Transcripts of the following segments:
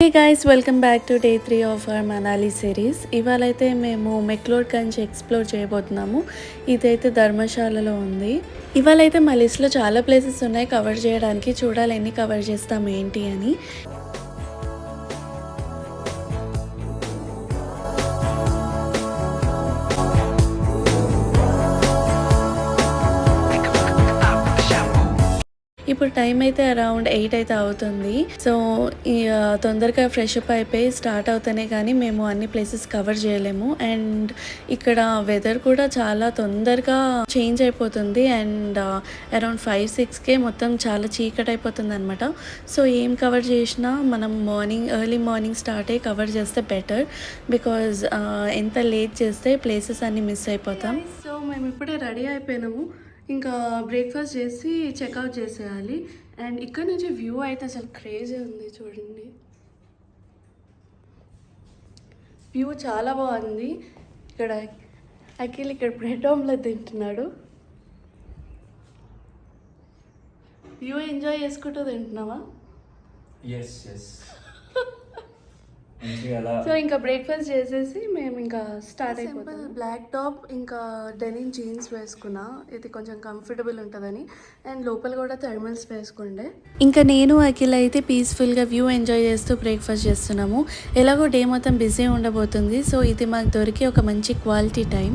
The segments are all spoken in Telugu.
Hey guys, welcome back to day 3 of our Manali series. ఇవాళైతే మేము మెక్లోడ్గంజ్ ఎక్స్ప్లోర్ చేయబోతున్నాము. ఇదైతే ధర్మశాలలో ఉంది. ఇవాళైతే మా లిస్ట్లో చాలా ప్లేసెస్ ఉన్నాయి కవర్ చేయడానికి. చూడాలి ఎన్ని కవర్ చేస్తాము ఏంటి అని. ఇప్పుడు టైం అయితే అరౌండ్ 8 అయితే అవుతుంది. సో తొందరగా ఫ్రెష్ అప్ అయిపోయి స్టార్ట్ అవుతానే కానీ మేము అన్ని ప్లేసెస్ కవర్ చేయలేము. అండ్ ఇక్కడ వెదర్ కూడా చాలా తొందరగా చేంజ్ అయిపోతుంది. అండ్ అరౌండ్ 5-6కే మొత్తం చాలా చీకటి అయిపోతుంది అనమాట. సో ఏం కవర్ చేసినా మనం ఎర్లీ మార్నింగ్ స్టార్ట్ అయ్యి కవర్ చేస్తే బెటర్. బికాజ్ ఎంత లేట్ చేస్తే ప్లేసెస్ అన్నీ మిస్ అయిపోతాం. సో మేము ఇప్పుడే రెడీ అయిపోయినాము. ఇంకా బ్రేక్ఫాస్ట్ చేసి చెక్అవుట్ చేసేయాలి. అండ్ ఇక్కడ నుంచి వ్యూ అయితే అసలు క్రేజీ ఉంది చూడండి. వ్యూ చాలా బాగుంది. ఇక్కడ అఖిల్ ఇక్కడ బ్రెడ్ ఆమ్లెట్ తింటున్నాడు. వ్యూ ఎంజాయ్ చేసుకుంటూ తింటున్నావా? సో ఇంకా బ్రేక్ఫాస్ట్ చేసేసి మేము ఇంకా స్టార్ట్ అయిపోతాం. బ్లాక్ టాప్ ఇంకా డెనిమ్ జీన్స్ వేసుకున్నా, ఇది కొంచెం కంఫర్టబుల్ ఉంటుందని. అండ్ లోపల కూడా థర్మల్స్ వేసుకుండే. ఇంకా నేను అఖిల్ అయితే పీస్ఫుల్గా వ్యూ ఎంజాయ్ చేస్తూ బ్రేక్ఫాస్ట్ చేస్తున్నాము. ఎలాగో డే మొత్తం బిజీ ఉండబోతుంది. సో ఇది మాకు దొరికి ఒక మంచి క్వాలిటీ టైం.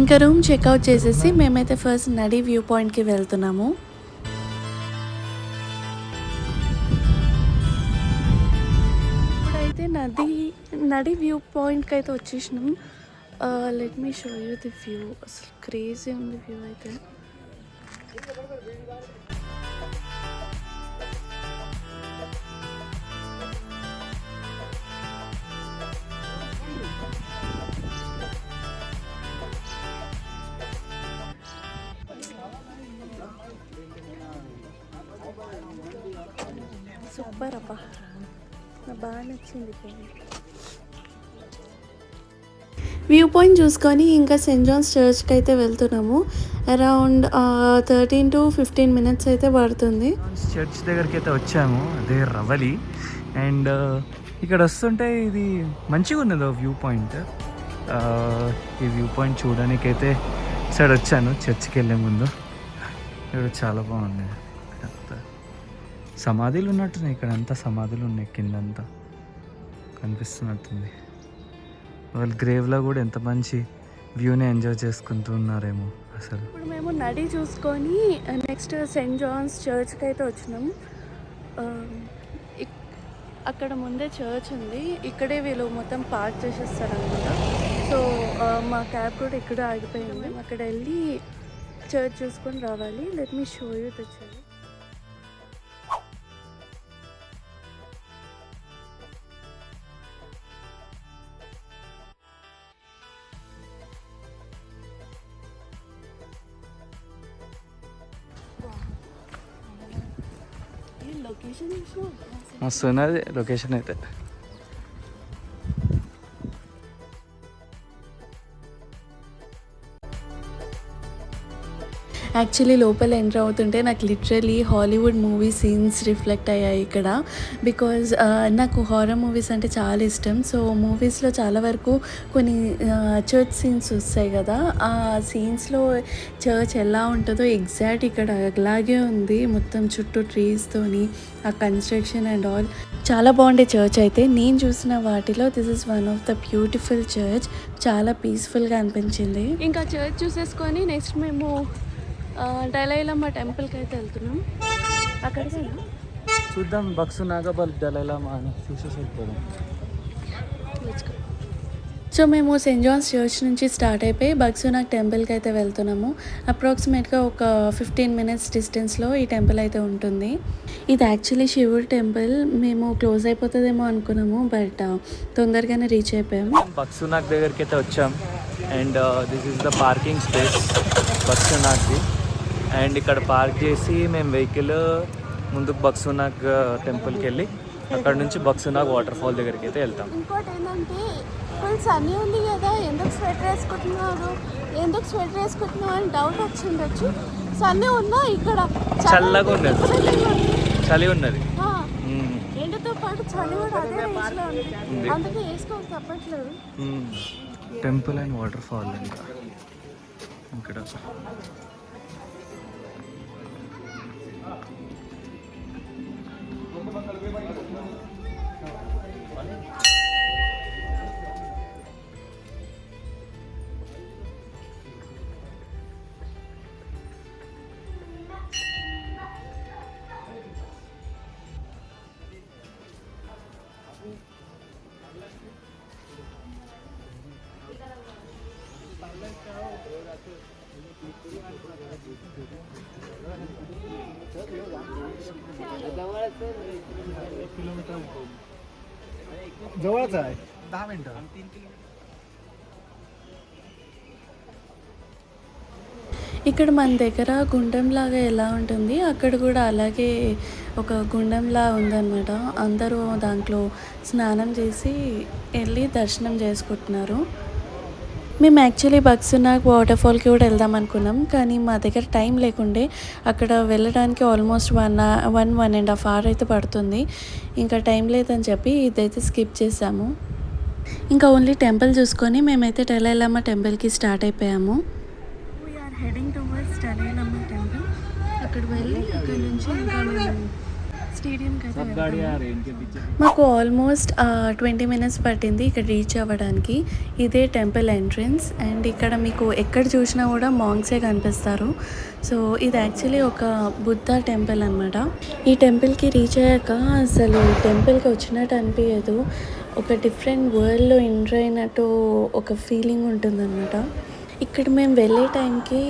ఇంకా రూమ్ చెక్అవుట్ చేసేసి మేమైతే ఫస్ట్ నడి వ్యూ పాయింట్కి వెళ్తున్నాము. నడి వ్యూ పాయింట్కి అయితే వచ్చేసినాం. Let me show you the view. అసలు క్రేజీ ఉంది వ్యూ అయితే. సూపర్ అబ్బా, నాకు బాగా నచ్చింది. వ్యూ పాయింట్ చూసుకొని ఇంకా సెయింట్ జాన్స్ చర్చ్కి అయితే వెళ్తున్నాము. అరౌండ్ 13 to 15 minutes అయితే పడుతుంది. చర్చ్ దగ్గరికి అయితే వచ్చాము. అదే రవలి. అండ్ ఇక్కడ వస్తుంటే ఇది మంచిగా ఉన్నది వ్యూ పాయింట్. ఈ వ్యూ పాయింట్ చూడడానికైతే సైడ్ వచ్చాను చర్చ్కి వెళ్ళే ముందు. ఇక్కడ చాలా బాగుంది. సమాధులు ఉన్నట్టున్నాయి. ఇక్కడ అంతా సమాధులు ఉన్నాయి. కిందంతా కనిపిస్తున్నట్టుంది. వాళ్ళ గ్రేవ్లో కూడా ఎంత మంచి వ్యూని ఎంజాయ్ చేసుకుంటూ ఉన్నారేమో అసలు. ఇప్పుడు మేము నడి చూసుకొని నెక్స్ట్ సెయింట్ జాన్స్ చర్చ్కి అయితే వచ్చినాం. అక్కడ ముందే చర్చ్ ఉంది. ఇక్కడే వీళ్ళు మొత్తం పార్క్ చేసేస్తారనమాట. సో మా క్యాబ్ కూడా ఇక్కడ ఆగిపోయింది. మేము అక్కడ వెళ్ళి చర్చ్ చూసుకొని రావాలి. Let me show you the church. మస్తు ఉన్నది లొకేషన్ అయితే. యాక్చువల్లీ లోపల ఎంటర్ అవుతుంటే నాకు literally Hollywood movie scenes reflect అయ్యాయి ఇక్కడ. బికాజ్ నాకు హారర్ మూవీస్ అంటే చాలా ఇష్టం. సో మూవీస్లో చాలా వరకు కొన్ని చర్చ్ సీన్స్ వస్తాయి కదా, ఆ సీన్స్లో చర్చ్ ఎలా ఉంటుందో ఎగ్జాక్ట్ ఇక్కడ అలాగే ఉంది. మొత్తం చుట్టూ ట్రీస్తోని ఆ కన్స్ట్రక్షన్ అండ్ ఆల్ చాలా బాగుండే చర్చ్ అయితే. నేను చూసిన వాటిలో this is one of the beautiful church. చాలా పీస్ఫుల్గా అనిపించింది. ఇంకా చర్చ్ చూసేసుకొని నెక్స్ట్ మేము దలైలామా టెంపుల్కి అయితే వెళ్తున్నాం. అక్కడికి చూద్దాం. బక్సునాగా దలైలామా అని చూసేసి వెళ్ళిపోదాం. సో మేము సెయింట్ జాన్స్ చర్చ్ నుంచి స్టార్ట్ అయిపోయి బక్సునాగ్ టెంపుల్కి అయితే వెళ్తున్నాము. అప్రాక్సిమేట్గా ఒక 15 minutes డిస్టెన్స్లో ఈ టెంపుల్ అయితే ఉంటుంది. ఇది యాక్చువల్లీ శివుడు టెంపుల్. మేము క్లోజ్ అయిపోతుందేమో అనుకున్నాము, బట్ తొందరగానే రీచ్ అయిపోయాము. బక్సునాగ్ దగ్గరికి అయితే వచ్చాం. And this is the parking space బక్సునాగ్ది. అండ్ ఇక్కడ పార్క్ చేసి మేము వెహికల్ ముందుకు బక్సునాగ్ టెంపుల్కి వెళ్ళి అక్కడ నుంచి బక్సునాగ్ వాటర్ ఫాల్ దగ్గరికి అయితే వెళ్తాం. ఇంకోటి ఏంటంటే ఫుల్ సన్నీ ఉంది కదా, ఎందుకు స్వెటర్ వేసుకుంటున్నావు అని డౌట్ వచ్చిండొచ్చు. సన్నీ ఉన్నా ఇక్కడ చల్లగా ఉన్నది, చలి ఉన్నది. ఎండతో పాటు చలి కూడా అదే రేంజ్లో ఉంది, అందుకే వేసుకోవాలి తప్పట్లేదు. టెంపుల్ అండ్ వాటర్ ఫాల్ ఇంకా ఇక్కడ. जवळच आहे 10 मिनिटं. ఇక్కడ మన దగ్గర గుండంలాగా ఎలా ఉంటుంది, అక్కడ కూడా అలాగే ఒక గుండంలా ఉందన్నమాట. అందరూ దాంట్లో స్నానం చేసి వెళ్ళి దర్శనం చేసుకుంటున్నారు. మేము యాక్చువల్లీ బక్సునాగ్ వాటర్ ఫాల్కి కూడా వెళ్దాం అనుకున్నాం, కానీ మా దగ్గర టైం లేకుండే. అక్కడ వెళ్ళడానికి ఆల్మోస్ట్ 1.5 hours అయితే పడుతుంది. ఇంకా టైం లేదని చెప్పి ఇదైతే స్కిప్ చేసాము. ఇంకా ఓన్లీ టెంపుల్ చూసుకొని మేమైతే టెలైలమ్మ టెంపుల్కి స్టార్ట్ అయిపోయాము. వీఆర్ హెడింగ్ టువర్డ్స్ టెలైలమ్మ టెంపుల్. అక్కడ వెళ్ళి అక్కడ నుంచి ఇంకా మేము స్టేడియంకి అయితే వెళ్తాము. మాకు ఆల్మోస్ట్ 20 minutes పట్టింది ఇక్కడ రీచ్ అవ్వడానికి. ఇదే టెంపుల్ ఎంట్రన్స్, అండ్ ఇక్కడ మీకు ఎక్కడ చూసినా కూడా మాంగ్సే కనిపిస్తారు. సో ఇది యాక్చువల్లీ ఒక బుద్ధ టెంపుల్ అనమాట. ఈ టెంపుల్కి రీచ్ అయ్యాక అసలు టెంపుల్కి వచ్చినట్టు అనిపించదు, ఒక డిఫరెంట్ వరల్డ్లో ఎంటర్ అయినట్టు ఒక ఫీలింగ్ ఉంటుందన్నమాట. ఇక్కడ మేము వెళ్ళే టైంకి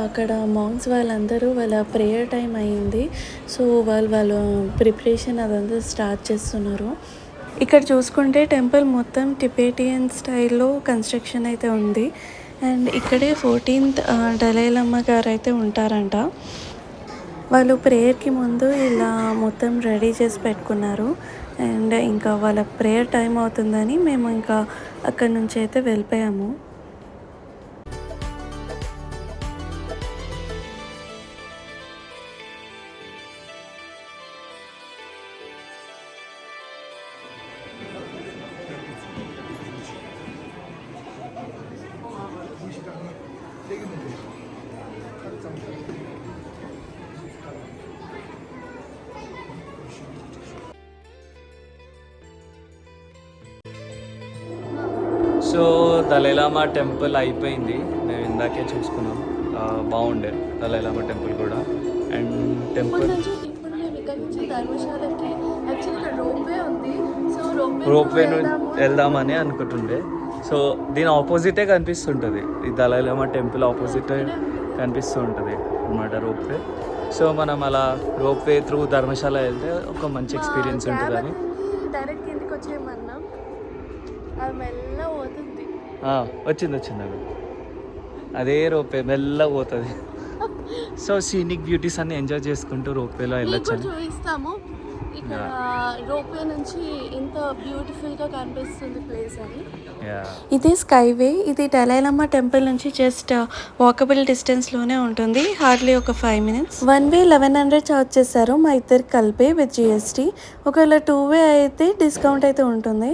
అక్కడ మాంగ్స్ వాళ్ళందరూ వాళ్ళ ప్రేయర్ టైం అయింది. సో వాళ్ళ ప్రిపరేషన్ అదంతా స్టార్ట్ చేస్తున్నారు. ఇక్కడ చూసుకుంటే టెంపుల్ మొత్తం టిబెటియన్ స్టైల్లో కన్స్ట్రక్షన్ అయితే ఉంది. అండ్ ఇక్కడే 14th డలైలమ్మ గారు అయితే ఉంటారంట. వాళ్ళు ప్రేయర్కి ముందు ఇలా మొత్తం రెడీ చేసి పెట్టుకున్నారు. అండ్ ఇంకా వాళ్ళ ప్రేయర్ టైం అవుతుందని మేము ఇంకా అక్కడి నుంచి అయితే వెళ్ళిపోయాము. సో దలైలామా టెంపుల్ అయిపోయింది, మేము ఇందాకే చూసుకున్నాం. బాగుండే దలైలామా టెంపుల్ కూడా. అండ్ టెంపుల్ రోప్వే వెళ్దామని అనుకుంటుండే. సో దీని ఆపోజిటే కనిపిస్తుంటుంది, ఈ దలైలామా టెంపుల్ ఆపోజిటే కనిపిస్తూ ఉంటుంది అన్నమాట రోప్వే. సో మనం అలా రోప్వే త్రూ ధర్మశాల వెళ్తే ఒక మంచి ఎక్స్పీరియన్స్ ఉంటుందని. డైరెక్ట్ కిందకి వచ్చేయమన్నాం, అది మెల్ల పోతుంది. వచ్చింది అది, అదే రోప్వే మెల్ల పోతుంది. సో సీనిక్ బ్యూటీస్ అన్ని ఎంజాయ్ చేసుకుంటూ రోప్వేలో వెళ్ళొచ్చు. చూపిస్తాము ఇక్కడ రోప్వే నుంచి ఇంత బ్యూటిఫుల్గా కనిపిస్తుంది ప్లేస్ అని. ఇది స్కైవే. ఇది డలైలమ్మ టెంపుల్ నుంచి జస్ట్ వాకబుల్ డిస్టెన్స్లోనే ఉంటుంది, హార్డ్లీ ఒక 5 minutes. 1 way 1100 చార్జ్ చేశారు మా ఇద్దరికి కలిపి విత్ GST. ఒకవేళ 2 way అయితే డిస్కౌంట్ అయితే ఉంటుంది.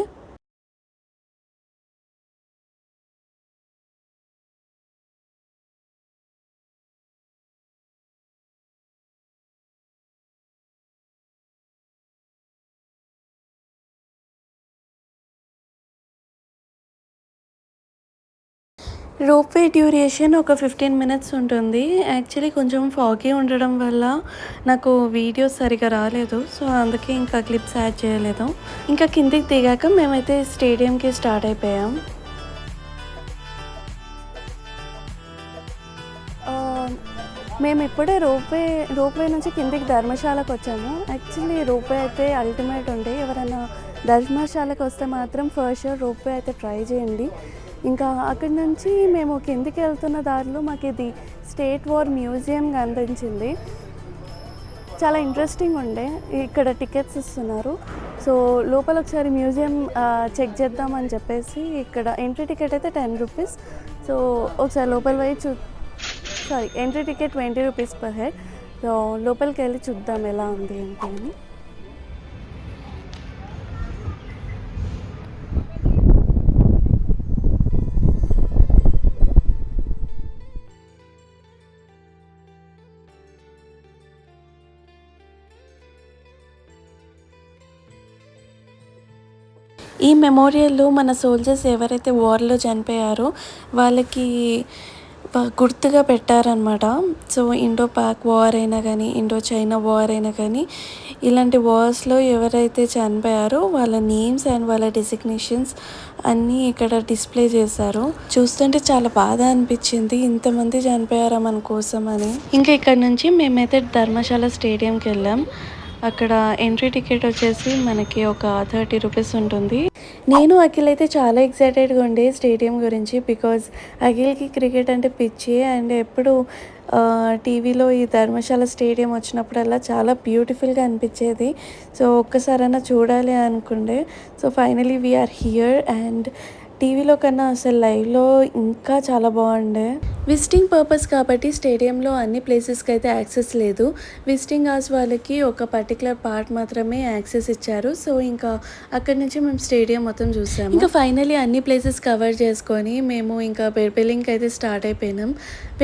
రోప్వే డ్యూరేషన్ ఒక 15 minutes ఉంటుంది. యాక్చువల్లీ కొంచెం ఫాగీ ఉండడం వల్ల నాకు వీడియోస్ సరిగా రాలేదు, సో అందుకే ఇంకా క్లిప్స్ యాడ్ చేయలేదు. ఇంకా కిందికి దిగాక మేమైతే స్టేడియంకి స్టార్ట్ అయిపోయాం. మేము ఇప్పుడే రోప్వే నుంచి కిందికి ధర్మశాలకు వచ్చాము. యాక్చువల్లీ రోప్వే అయితే అల్టిమేట్ ఉండే, ఎవరైనా ధర్మశాలకు వస్తే మాత్రం ఫస్ట్ షూర్ రోప్వే అయితే ట్రై చేయండి. ఇంకా అక్కడి నుంచి మేము కిందికి వెళ్తున్న దారిలో మాకు ఇది స్టేట్ వార్ మ్యూజియం కనిపించింది. చాలా ఇంట్రెస్టింగ్ ఉండే. ఇక్కడ టికెట్స్ ఇస్తున్నారు, సో లోపల ఒకసారి మ్యూజియం చెక్ చేద్దామని చెప్పేసి ఇక్కడ ఎంట్రీ టికెట్ అయితే 10 rupees. సో ఒకసారి లోపల పోయి entry ticket 20 rupees per head. So లోపలికి వెళ్ళి చూద్దాం ఎలా ఉంది ఏంటి అని. ఈ మెమోరియల్లో మన సోల్జర్స్ ఎవరైతే వార్లో చనిపోయారో వాళ్ళకి గుర్తుగా పెట్టారనమాట. సో ఇండో పాక్ వార్ అయినా కానీ, ఇండో చైనా వార్ అయినా కానీ, ఇలాంటి వార్స్లో ఎవరైతే చనిపోయారో వాళ్ళ నేమ్స్ అండ్ వాళ్ళ డెసిగ్నేషన్స్ అన్నీ ఇక్కడ డిస్ప్లే చేశారు. చూస్తుంటే చాలా బాధ అనిపించింది, ఇంతమంది చనిపోయారా మన కోసం అని. ఇంకా ఇక్కడ నుంచి మేమైతే ధర్మశాల స్టేడియంకి వెళ్ళాం. అక్కడ ఎంట్రీ టికెట్ వచ్చేసి మనకి ఒక 30 రూపీస్ ఉంటుంది. నేను అఖిల్ అయితే చాలా ఎక్సైటెడ్గా ఉండే స్టేడియం గురించి, బికాజ్ అఖిల్కి క్రికెట్ అంటే పిచ్చి అండ్ ఎప్పుడు టీవీలో ఈ ధర్మశాల స్టేడియం వచ్చినప్పుడల్లా చాలా బ్యూటిఫుల్గా అనిపించేది. సో ఒక్కసారైనా చూడాలి అనుకుండే. So finally we're here and టీవీలో కన్నా అసలు లైవ్లో ఇంకా చాలా బాగుండే. విజిటింగ్ పర్పస్ కాబట్టి స్టేడియంలో అన్ని ప్లేసెస్కి అయితే యాక్సెస్ లేదు. విజిటింగ్ అవర్స్ వాళ్ళకి ఒక పర్టికులర్ పార్ట్ మాత్రమే యాక్సెస్ ఇచ్చారు. సో ఇంకా అక్కడి నుంచి మేము స్టేడియం మొత్తం చూసాము. ఇంకా ఫైనలీ అన్ని ప్లేసెస్ కవర్ చేసుకొని మేము ఇంకా బెర్బెలింగ్కి అయితే స్టార్ట్ అయిపోయినాం.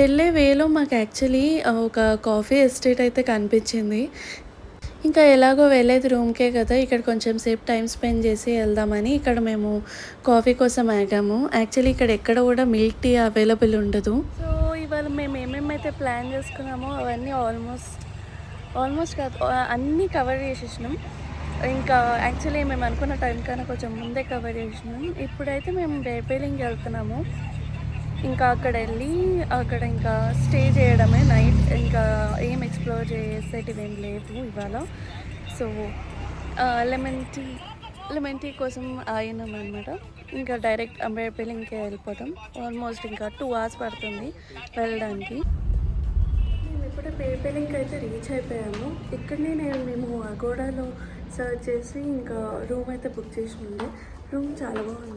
వెళ్ళే వేలో మాకు యాక్చువల్లీ ఒక కాఫీ ఎస్టేట్ అయితే కనిపించింది. ఇంకా ఎలాగో వెళ్ళేది రూమ్కే కదా, ఇక్కడ కొంచెం సేపు టైం స్పెండ్ చేసి వెళ్దామని ఇక్కడ మేము కాఫీ కోసం ఆగాము. యాక్చువల్లీ ఇక్కడ ఎక్కడ కూడా మిల్క్ టీ అవైలబుల్ ఉండదు. సో ఇవాళ మేము ఏమేమైతే ప్లాన్ చేసుకున్నామో అవన్నీ ఆల్మోస్ట్ కాదు అన్నీ కవర్ చేసేసినాం. ఇంకా యాక్చువల్లీ మేము అనుకున్న టైం కన్నా కొంచెం ముందే కవర్ చేసినాం. ఇప్పుడైతే మేము బెర్బెలింగ్కి వెళ్తున్నాము. ఇంకా అక్కడ వెళ్ళి అక్కడ ఇంకా స్టే చేయడమే నైట్. ఇంకా ఏం ఎక్స్ప్లోర్ చేసేటివి ఏం లేవు ఇవాళ. సో లెమన్ టీ కోసం ఆగినాం అనమాట. ఇంకా డైరెక్ట్ బెర్బెలింగ్కి వెళ్ళిపోతాం. ఆల్మోస్ట్ ఇంకా 2 hours పడుతుంది వెళ్ళడానికి. మేము ఇప్పుడు బెర్బెలింగ్కి అయితే రీచ్ అయిపోయాము. ఇక్కడనే మేము అగోడాలో సర్చ్ చేసి ఇంకా రూమ్ అయితే బుక్ చేసి ఉండే. రూమ్ చాలా బాగుంది.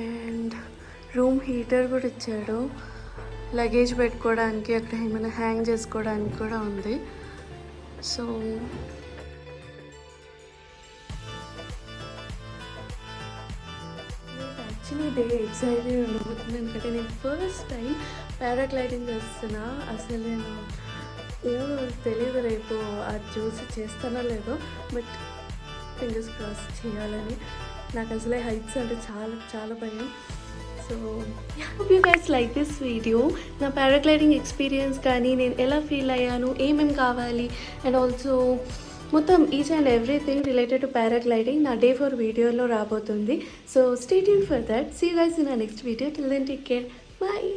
అండ్ రూమ్ హీటర్ కూడా ఇచ్చాడు. లగేజ్ పెట్టుకోవడానికి, అక్కడ ఏమైనా హ్యాంగ్ చేసుకోవడానికి కూడా ఉంది. సో యాక్చువల్లీ డే ఎక్సైటెడ్ ఉండబోతుంది, ఎందుకంటే నేను ఫస్ట్ టైం పారాగ్లైడింగ్ చేస్తున్నా. అసలు నేను ఏమో తెలియదు రేపు అది చూసి చేస్తానో లేదో, బట్ ఫింగర్స్ క్రాస్ చేయాలని. నాకు అసలే హైట్స్ అంటే చాలా చాలా భయం. So hope you guys like this video. నా పారాగ్లైడింగ్ ఎక్స్పీరియన్స్ కానీ, నేను ఎలా ఫీల్ అయ్యాను, ఏమేమి కావాలి, అండ్ ఆల్సో మొత్తం each and everything related to paragliding నా Day 4 వీడియోలో రాబోతుంది. So stay tuned for that. See you guys in a next video. Till then take care. Bye.